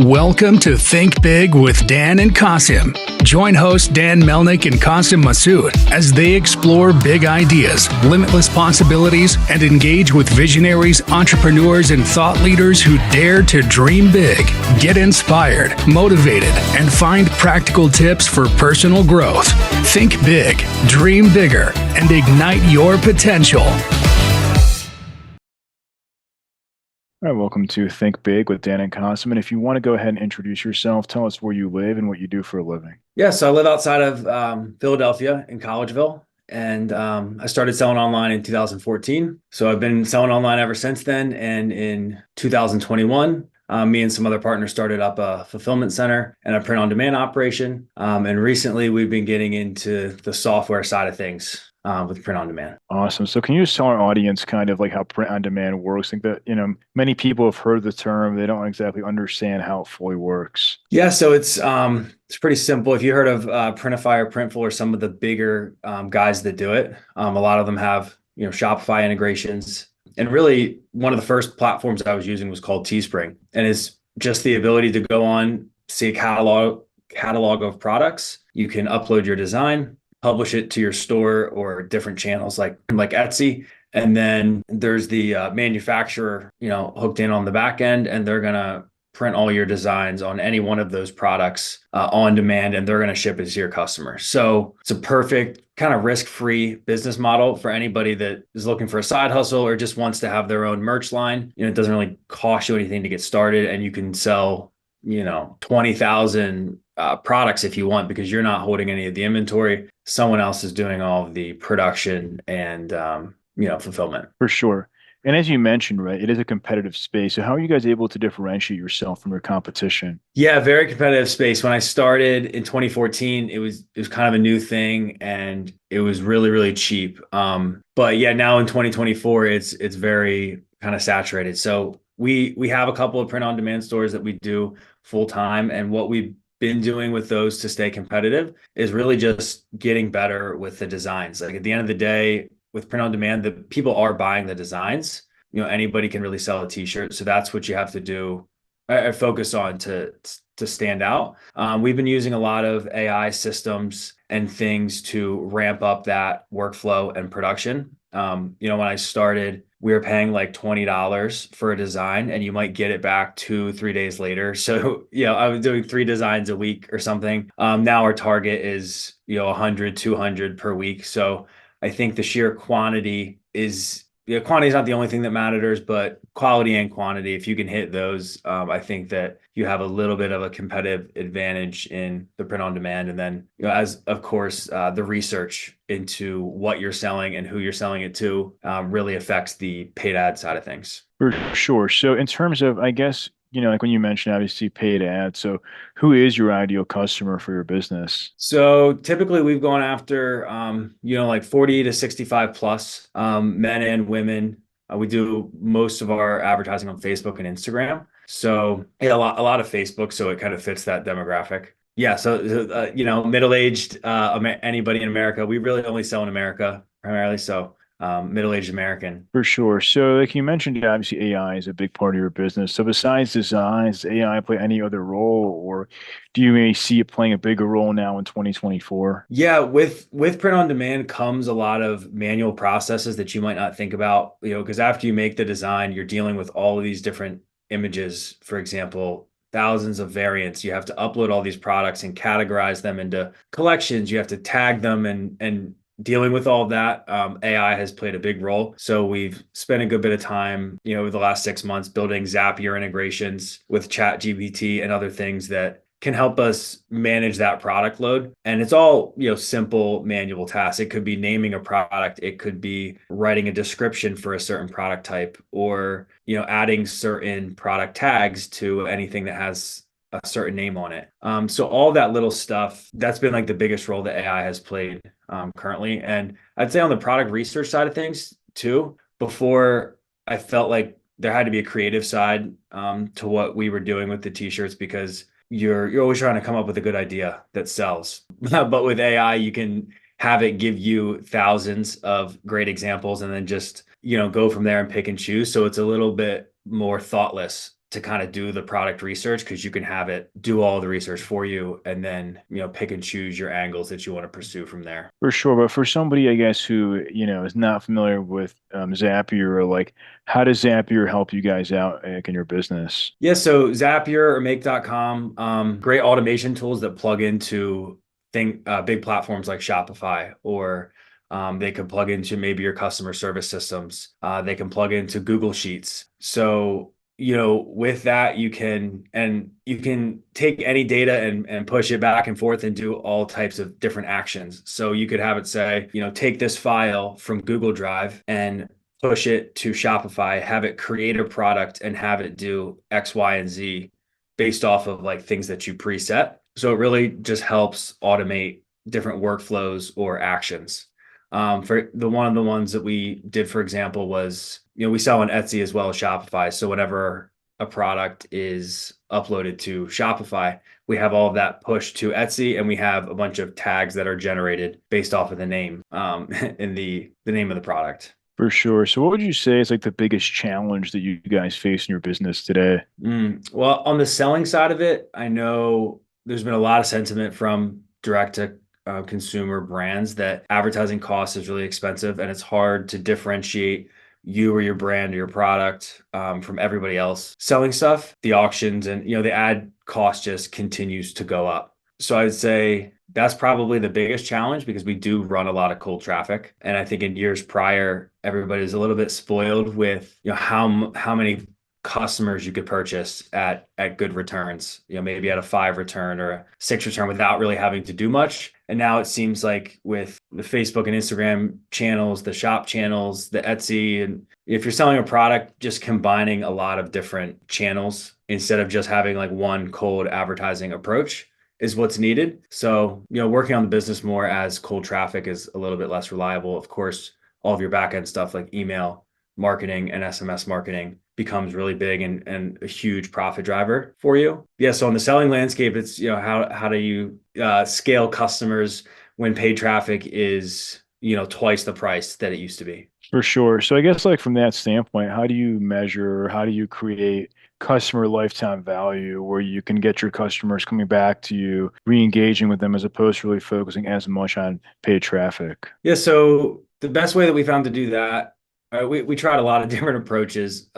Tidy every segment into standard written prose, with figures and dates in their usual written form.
Welcome to Think Big with Dan and Qasim. Join hosts Dan Melnick and Qasim Masood as they explore big ideas, limitless possibilities, and engage with visionaries, entrepreneurs, and thought leaders who dare to dream big, get inspired, motivated, and find practical tips for personal growth. Think big, dream bigger, and ignite your potential. All right, welcome to Think Big with Dan and Qasim. And if you want to go ahead and introduce yourself, tell us where you live and what you do for a living. Yeah, so I live outside of Philadelphia in Collegeville, and I started selling online in 2014. So I've been selling online ever since then. And in 2021, me and some other partners started up a fulfillment center and a print-on-demand operation. And recently, we've been getting into the software side of things with print-on-demand. Awesome. So can you just tell our audience kind of like how print-on-demand works? I think that, many people have heard the term. They don't exactly understand how it fully works. Yeah, so it's pretty simple. If you heard of Printify or Printful or some of the bigger guys that do it, a lot of them have Shopify integrations. And really, one of the first platforms I was using was called Teespring, and it's just the ability to go on, see a catalog of products. You can upload your design, publish it to your store or different channels like Etsy. And then there's the manufacturer, hooked in on the back end, and they're going to print all your designs on any one of those products on demand, and they're going to ship it to your customer. So it's a perfect kind of risk-free business model for anybody that is looking for a side hustle or just wants to have their own merch line. It doesn't really cost you anything to get started, and you can sell, 20,000 products if you want, because you're not holding any of the inventory. Someone else is doing all of the production and, fulfillment. For sure. And as you mentioned, right, it is a competitive space. So how are you guys able to differentiate yourself from your competition? Yeah, very competitive space. When I started in 2014, it was kind of a new thing, and it was really, really cheap. But yeah, now in 2024, it's very kind of saturated. So we have a couple of print-on-demand stores that we do full time, and what we've been doing with those to stay competitive is really just getting better with the designs. Like at the end of the day, with print on demand, the people are buying the designs. Anybody can really sell a t-shirt. So that's what you have to do, focus on to stand out. We've been using a lot of AI systems and things to ramp up that workflow and production. When I started, we were paying like $20 for a design, and you might get it back 2-3 days later. So, I was doing 3 designs a week or something. Now our target is, 100, 200 per week. So I think the sheer quantity is not the only thing that matters, but quality and quantity. If you can hit those, I think that you have a little bit of a competitive advantage in the print on demand. And then, as of course, the research into what you're selling and who you're selling it to really affects the paid ad side of things. For sure. So in terms of, I guess, like when you mentioned, obviously paid ads. So who is your ideal customer for your business? So typically we've gone after, like 40 to 65 plus, men and women. We do most of our advertising on Facebook and Instagram. So yeah, a lot of Facebook. So it kind of fits that demographic. Yeah. So, middle-aged, anybody in America. We really only sell in America primarily. So middle-aged American. For sure. So like you mentioned, obviously AI is a big part of your business. So besides design, does AI play any other role, or do you maybe see it playing a bigger role now in 2024? Yeah, with print on demand comes a lot of manual processes that you might not think about, because after you make the design, you're dealing with all of these different images, for example, thousands of variants. You have to upload all these products and categorize them into collections. You have to tag them and dealing with all of that. AI has played a big role. So we've spent a good bit of time, over the last 6 months building Zapier integrations with ChatGPT and other things that can help us manage that product load. And it's all, simple manual tasks. It could be naming a product. It could be writing a description for a certain product type, or, adding certain product tags to anything that has a certain name on it. So all that little stuff, that's been like the biggest role that AI has played currently. And I'd say on the product research side of things too, before I felt like there had to be a creative side to what we were doing with the t-shirts, because you're always trying to come up with a good idea that sells. But with AI, you can have it give you thousands of great examples and then just, go from there and pick and choose. So it's a little bit more thoughtless to kind of do the product research, because you can have it do all the research for you and then, pick and choose your angles that you want to pursue from there. For sure, but for somebody, I guess, who, is not familiar with Zapier, or like, how does Zapier help you guys out, like, in your business? Yeah, so Zapier or Make.com, great automation tools that plug into big platforms like Shopify, or they can plug into maybe your customer service systems. They can plug into Google Sheets. So, with that, you can take any data and push it back and forth and do all types of different actions. So you could have it say, take this file from Google Drive and push it to Shopify, have it create a product and have it do X, Y, and Z based off of like things that you preset. So it really just helps automate different workflows or actions. For one of the ones that we did, for example, was, we sell on Etsy as well as Shopify. So whenever a product is uploaded to Shopify, we have all of that pushed to Etsy, and we have a bunch of tags that are generated based off of the name, in the name of the product. For sure. So what would you say is like the biggest challenge that you guys face in your business today? Well, on the selling side of it, I know there's been a lot of sentiment from direct to consumer brands that advertising cost is really expensive, and it's hard to differentiate you or your brand or your product from everybody else selling stuff. The auctions and the ad cost just continues to go up. So I'd say that's probably the biggest challenge, because we do run a lot of cold traffic. And I think in years prior, everybody's a little bit spoiled with how many customers you could purchase at good returns, maybe at a 5 return or a 6 return without really having to do much. And now it seems like with the Facebook and Instagram channels, the shop channels, the Etsy, and if you're selling a product, just combining a lot of different channels instead of just having like one cold advertising approach is what's needed. So, working on the business more as cold traffic is a little bit less reliable. Of course, all of your back end stuff like email marketing and SMS marketing becomes really big and a huge profit driver for you. Yeah. So on the selling landscape, it's, how do you scale customers when paid traffic is, twice the price that it used to be? For sure. So I guess like from that standpoint, how do you measure, how do you create customer lifetime value where you can get your customers coming back to you, re-engaging with them, as opposed to really focusing as much on paid traffic? Yeah. So the best way that we found to do that, we tried a lot of different approaches,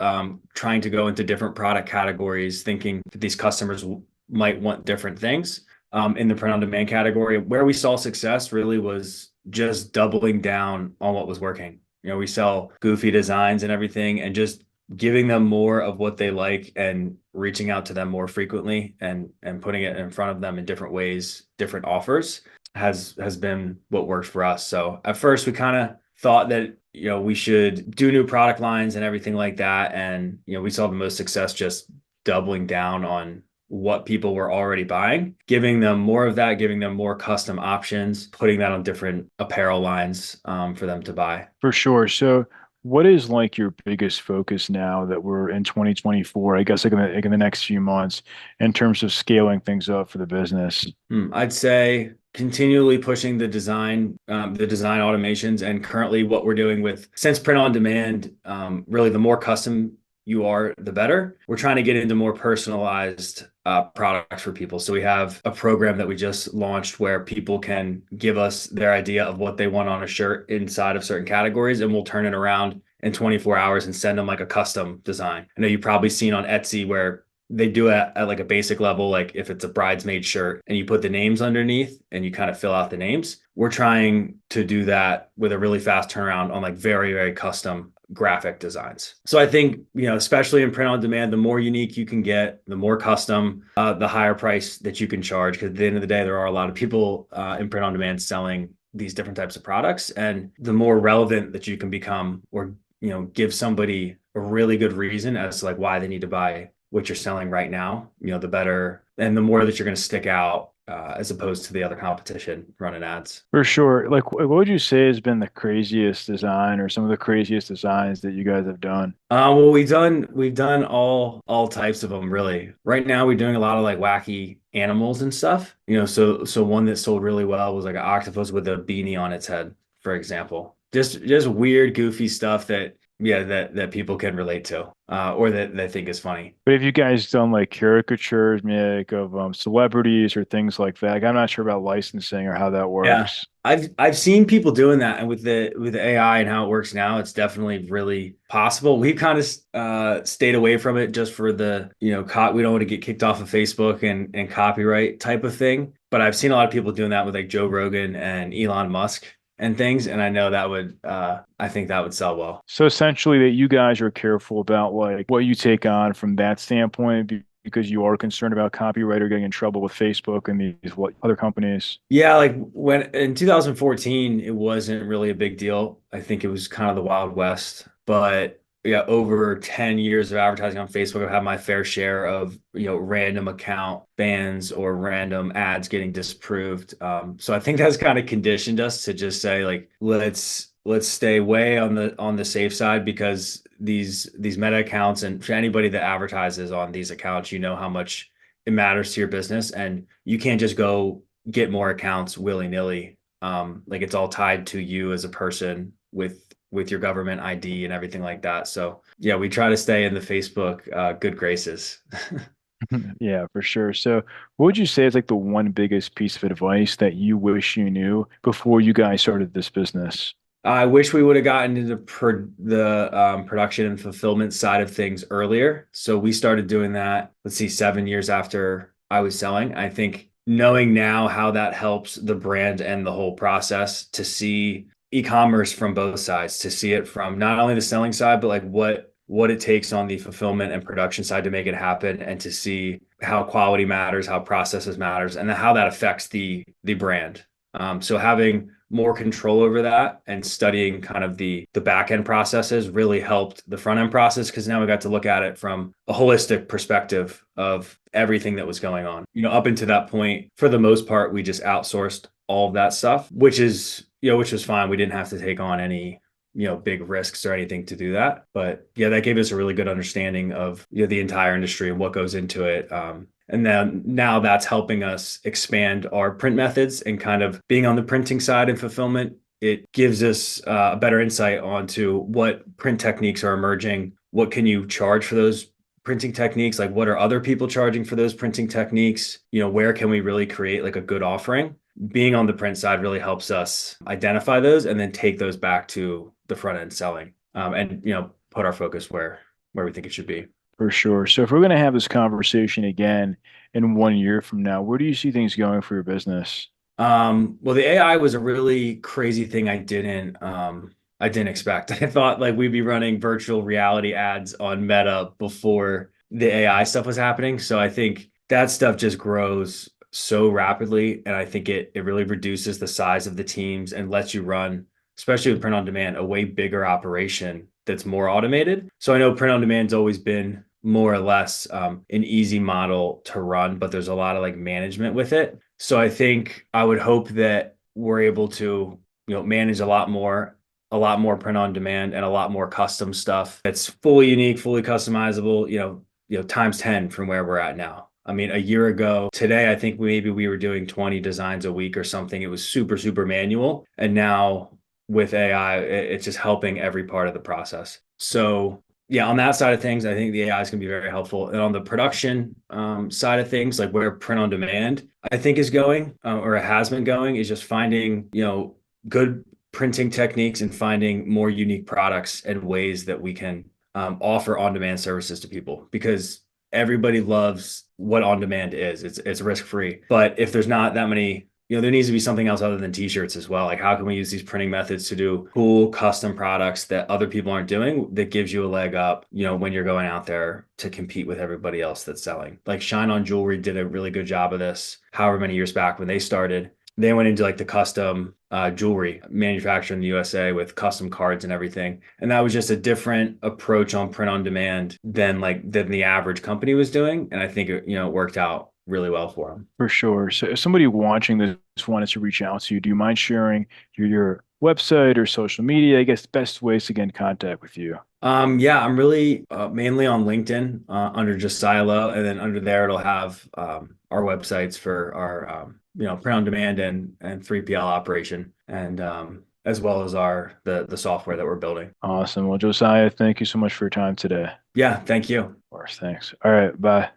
trying to go into different product categories, thinking that these customers might want different things. In the print on demand category, where we saw success really was just doubling down on what was working. We sell goofy designs and everything, and just giving them more of what they like and reaching out to them more frequently and putting it in front of them in different ways, different offers has been what worked for us. So at first we kind of thought that, we should do new product lines and everything like that. And, we saw the most success just doubling down on what people were already buying, giving them more of that, giving them more custom options, putting that on different apparel lines for them to buy. For sure. So what is like your biggest focus now that we're in 2024, I guess like in the next few months, in terms of scaling things up for the business? I'd say continually pushing the design automations, and currently what we're doing since print on demand, really the more custom you are, the better. We're trying to get into more personalized products for people. So we have a program that we just launched where people can give us their idea of what they want on a shirt inside of certain categories, and we'll turn it around in 24 hours and send them like a custom design. I know you've probably seen on Etsy where they do it at like a basic level, like if it's a bridesmaid shirt and you put the names underneath and you kind of fill out the names. We're trying to do that with a really fast turnaround on like very, very custom graphic designs. So I think, especially in print on demand, the more unique you can get, the more custom, the higher price that you can charge. Because at the end of the day, there are a lot of people in print on demand selling these different types of products. And the more relevant that you can become, or, give somebody a really good reason as to like why they need to buy what you're selling right now, the better, and the more that you're going to stick out as opposed to the other competition running ads. For sure. Like, what would you say has been the craziest design, or some of the craziest designs that you guys have done? Well, we've done all types of them, really. Right now, we're doing a lot of like wacky animals and stuff. So one that sold really well was like an octopus with a beanie on its head, for example. Just weird, goofy stuff that that people can relate to, or that they think is funny. But have you guys done like caricatures, maybe like of celebrities or things like that? Like, I'm not sure about licensing or how that Yeah. works. I've seen people doing that, and with the AI and how it works now, it's definitely really possible. We've kind of stayed away from it just for the, we don't want to get kicked off of Facebook and copyright type of thing. But I've seen a lot of people doing that with like Joe Rogan and Elon Musk and things, and I know that would I think that would sell well. So essentially, that you guys are careful about like what you take on from that standpoint because you are concerned about copyright or getting in trouble with Facebook and these what other companies. Yeah, like when in 2014, it wasn't really a big deal. I think it was kind of the Wild West. But yeah, over 10 years of advertising on Facebook, I've had my fair share of, random account bans or random ads getting disapproved. So I think that's kind of conditioned us to just say like, let's stay way on the safe side, because these meta accounts, and for anybody that advertises on these accounts, you know how much it matters to your business, and you can't just go get more accounts willy-nilly. Like it's all tied to you as a person with your government ID and everything like that. So yeah, we try to stay in the Facebook good graces. Yeah, for sure. So, what would you say is like the one biggest piece of advice that you wish you knew before you guys started this business? I wish we would have gotten into the production and fulfillment side of things earlier. So we started doing that, let's see, 7 years after I was selling. I think knowing now how that helps the brand and the whole process, to see e-commerce from both sides, to see it from not only the selling side, but like what it takes on the fulfillment and production side to make it happen, and to see how quality matters, how processes matters, and how that affects the brand. So having more control over that and studying kind of the back end processes really helped the front end process, because now we got to look at it from a holistic perspective of everything that was going on. Up until that point, for the most part, we just outsourced all of that stuff, which was fine. We didn't have to take on any big risks or anything to do that. But yeah, that gave us a really good understanding of the entire industry and what goes into it. And then now that's helping us expand our print methods, and kind of being on the printing side and fulfillment. It gives us a better insight onto what print techniques are emerging. What can you charge for those printing techniques? Like, what are other people charging for those printing techniques? Where can we really create like a good offering? Being on the print side really helps us identify those and then take those back to the front end selling, and put our focus where we think it should be. For sure. So, if we're going to have this conversation again in 1 year from now, where do you see things going for your business? Well, the AI was a really crazy thing I didn't expect. I thought like we'd be running virtual reality ads on Meta before the AI stuff was happening. So I think that stuff just grows so rapidly, and I think it really reduces the size of the teams and lets you run, especially with print on demand, a way bigger operation that's more automated. So I know print on demand's always been more or less an easy model to run, but there's a lot of like management with it. So I think I would hope that we're able to, manage a lot more print on demand and a lot more custom stuff that's fully unique, fully customizable, times 10 from where we're at now. I mean, a year ago today, I think maybe we were doing 20 designs a week or something. It was super, super manual. And now with AI, it's just helping every part of the process. So yeah, on that side of things, I think the AI is going to be very helpful. And on the production side of things, like where print on demand, I think is going, or it has been going, is just finding, good printing techniques and finding more unique products and ways that we can offer on demand services to people, because everybody loves what on demand is. It's risk free, but if there's not that many, there needs to be something else other than t-shirts as well. Like, how can we use these printing methods to do cool custom products that other people aren't doing, that gives you a leg up, when you're going out there to compete with everybody else that's selling? Like Shine On Jewelry did a really good job of this however many years back when they started. They went into like the custom jewelry manufacturer in the USA with custom cards and everything. And that was just a different approach on print on demand than the average company was doing. And I think it worked out really well for them. For sure. So, if somebody watching this wanted to reach out to you, do you mind sharing your website or social media? I guess best ways to get in contact with you. Yeah, I'm really mainly on LinkedIn under Josiah Lowe, and then under there it'll have our websites for our print on demand and 3PL operation. And as well as the software that we're building. Awesome. Well, Josiah, thank you so much for your time today. Yeah, thank you. Of course. Thanks. All right. Bye.